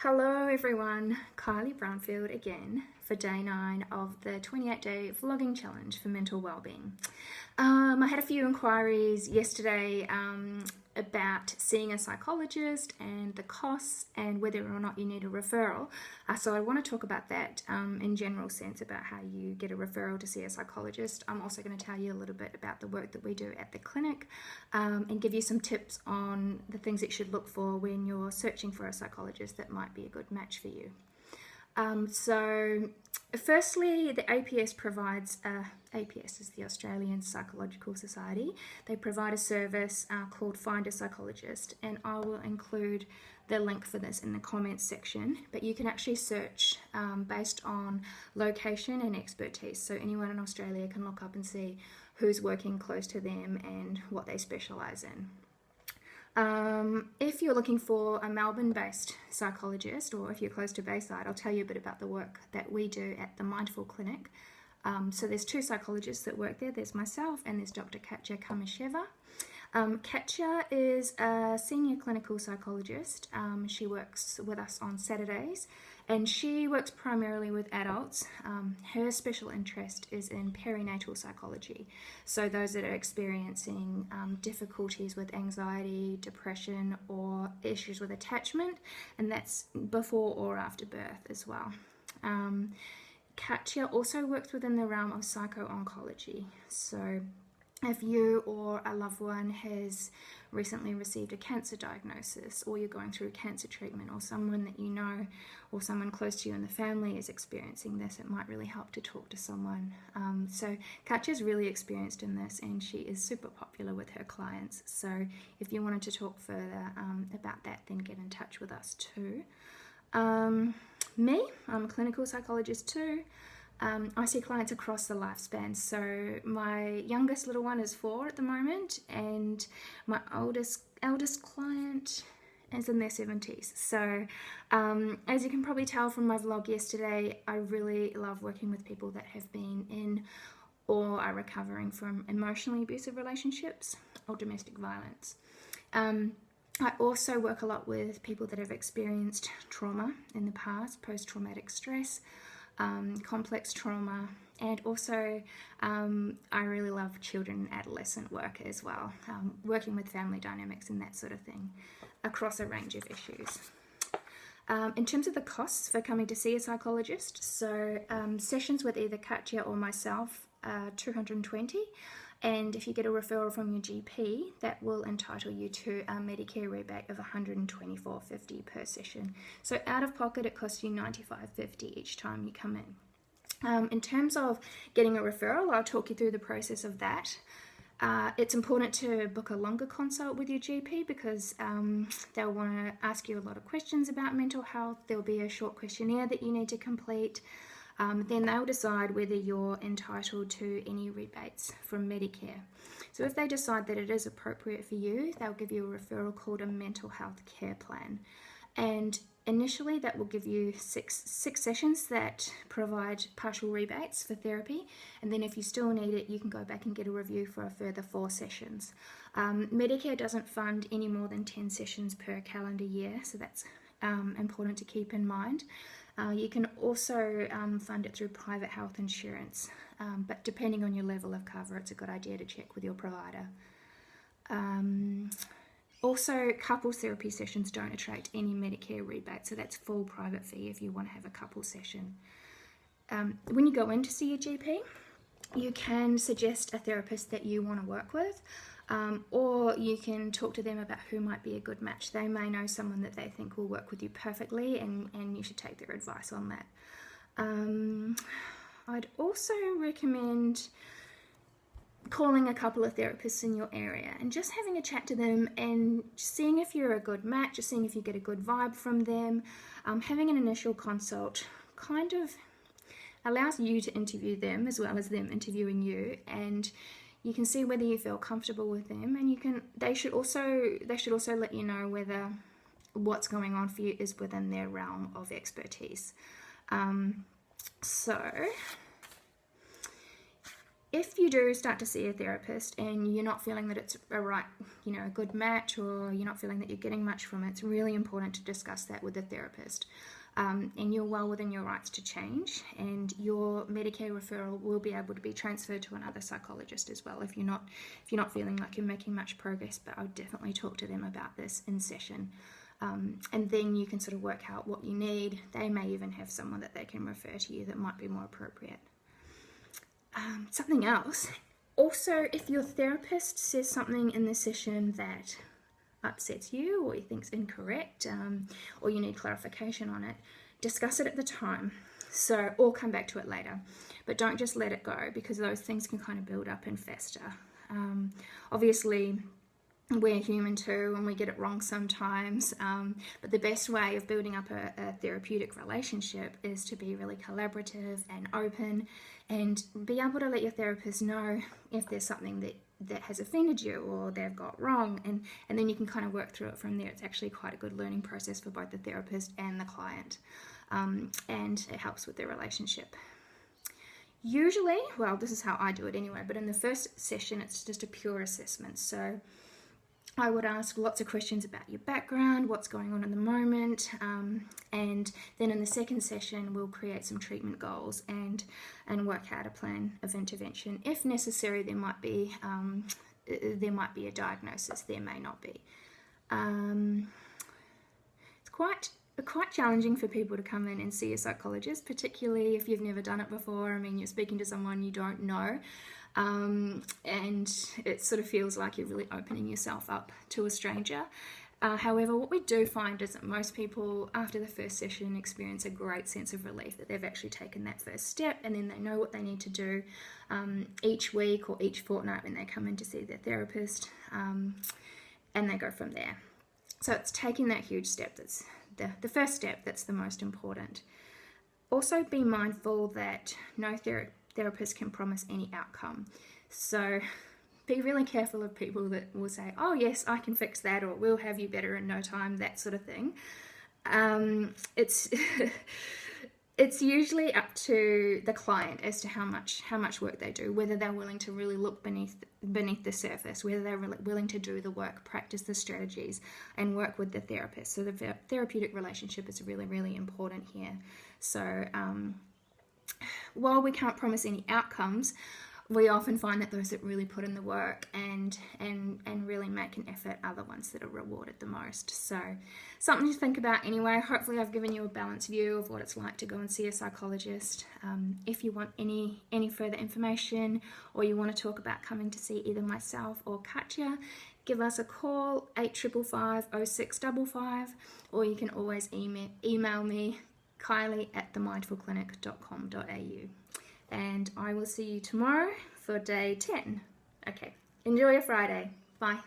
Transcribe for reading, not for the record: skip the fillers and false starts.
Hello everyone, Kylie Brownfield again for day 9 of the 28-day vlogging challenge for mental wellbeing. I had a few inquiries yesterday about seeing a psychologist and the costs and whether or not you need a referral. So I want to talk about that in general sense about how you get a referral to see a psychologist. I'm also going to tell you a little bit about the work that we do at the clinic and give you some tips on the things that you should look for when you're searching for a psychologist that might be a good match for you. So firstly, the APS provides, APS is the Australian Psychological Society. They provide a service called Find a Psychologist, and I will include the link for this in the comments section, but you can actually search based on location and expertise. So anyone in Australia can look up and see who's working close to them and what they specialise in. If you're looking for a Melbourne-based psychologist, or if you're close to Bayside, I'll tell you a bit about the work that we do at the Mindful Clinic. So there's 2 psychologists that work there. There's myself and there's Dr. Katya Kamysheva. Katya is a senior clinical psychologist. She works with us on Saturdays and she works primarily with adults. Her special interest is in perinatal psychology. So those that are experiencing difficulties with anxiety, depression, or issues with attachment, and that's before or after birth as well. Katya also works within the realm of psycho-oncology. So if you or a loved one has recently received a cancer diagnosis, or you're going through cancer treatment, or someone that you know or someone close to you in the family is experiencing this, it might really help to talk to someone. So Katya's really experienced in this and she is super popular with her clients. So if you wanted to talk further about that, then get in touch with us too. I'm a clinical psychologist too. I see clients across the lifespan. So my youngest little one is 4 at the moment, and my eldest client is in their 70s. So as you can probably tell from my vlog yesterday, I really love working with people that have been in or are recovering from emotionally abusive relationships or domestic violence. I also work a lot with people that have experienced trauma in the past, post-traumatic stress, complex trauma, and also I really love children and adolescent work as well, working with family dynamics and that sort of thing across a range of issues. In terms of the costs for coming to see a psychologist, so sessions with either Katya or myself are $220, and if you get a referral from your GP, that will entitle you to a Medicare rebate of $124.50 per session. So out of pocket, it costs you $95.50 each time you come in. In terms of getting a referral, I'll talk you through the process of that. It's important to book a longer consult with your GP because they'll want to ask you a lot of questions about mental health. There'll be a short questionnaire that you need to complete. Then they'll decide whether you're entitled to any rebates from Medicare. So if they decide that it is appropriate for you, they'll give you a referral called a mental health care plan. And initially that will give you six sessions that provide partial rebates for therapy. And then if you still need it, you can go back and get a review for a further 4 sessions. Medicare doesn't fund any more than 10 sessions per calendar year, so that's important to keep in mind. You can also fund it through private health insurance, but depending on your level of cover, it's a good idea to check with your provider. Also, couples therapy sessions don't attract any Medicare rebate, so that's full private fee if you want to have a couple session. When you go in to see your GP, you can suggest a therapist that you want to work with, or you can talk to them about who might be a good match. They may know someone that they think will work with you perfectly, and you should take their advice on that. I'd also recommend calling a couple of therapists in your area and just having a chat to them and seeing if you're a good match, just seeing if you get a good vibe from them. Having an initial consult kind of allows you to interview them as well as them interviewing you, and you can see whether you feel comfortable with them, and they should also let you know whether what's going on for you is within their realm of expertise. So if you do start to see a therapist and you're not feeling that it's a good match, or you're not feeling that you're getting much from it, it's really important to discuss that with the therapist. And you're well within your rights to change, and your Medicare referral will be able to be transferred to another psychologist as well if you're not feeling like you're making much progress. But I would definitely talk to them about this in session, and then you can sort of work out what you need. They may even have someone that they can refer to you that might be more appropriate. Something else, also, if your therapist says something in the session that upsets you or you think's incorrect, or you need clarification on it, discuss it at the time, or come back to it later, but don't just let it go, because those things can kind of build up and fester. Obviously we're human too, and we get it wrong sometimes, but the best way of building up a therapeutic relationship is to be really collaborative and open, and be able to let your therapist know if there's something that has offended you or they've got wrong, and then you can kind of work through it from there. It's actually quite a good learning process for both the therapist and the client, and it helps with their relationship. Usually, well, this is how I do it anyway, but in the first session it's just a pure assessment. So I would ask lots of questions about your background, what's going on in the moment, and then in the second session we'll create some treatment goals and work out a plan of intervention. If necessary, there might be a diagnosis, there may not be. It's quite challenging for people to come in and see a psychologist, particularly if you've never done it before. I mean, you're speaking to someone you don't know. And it sort of feels like you're really opening yourself up to a stranger. However, what we do find is that most people after the first session experience a great sense of relief that they've actually taken that first step, and then they know what they need to do each week or each fortnight when they come in to see their therapist, and they go from there. So it's taking that huge step that's the first step that's the most important. Also be mindful that no therapist can promise any outcome. So be really careful of people that will say, oh yes, I can fix that, or we'll have you better in no time, that sort of thing. It's usually up to the client as to how much work they do, whether they're willing to really look beneath the surface, whether they're really willing to do the work, practice the strategies, and work with the therapist. So the therapeutic relationship is really, really important here. So while we can't promise any outcomes, we often find that those that really put in the work and really make an effort are the ones that are rewarded the most. So something to think about anyway. Hopefully I've given you a balanced view of what it's like to go and see a psychologist. If you want any further information, or you want to talk about coming to see either myself or Katya, give us a call, 8555 0655, or you can always email me, Kylie at themindfulclinic.com.au. And I will see you tomorrow for day 10. Okay, enjoy your Friday. Bye.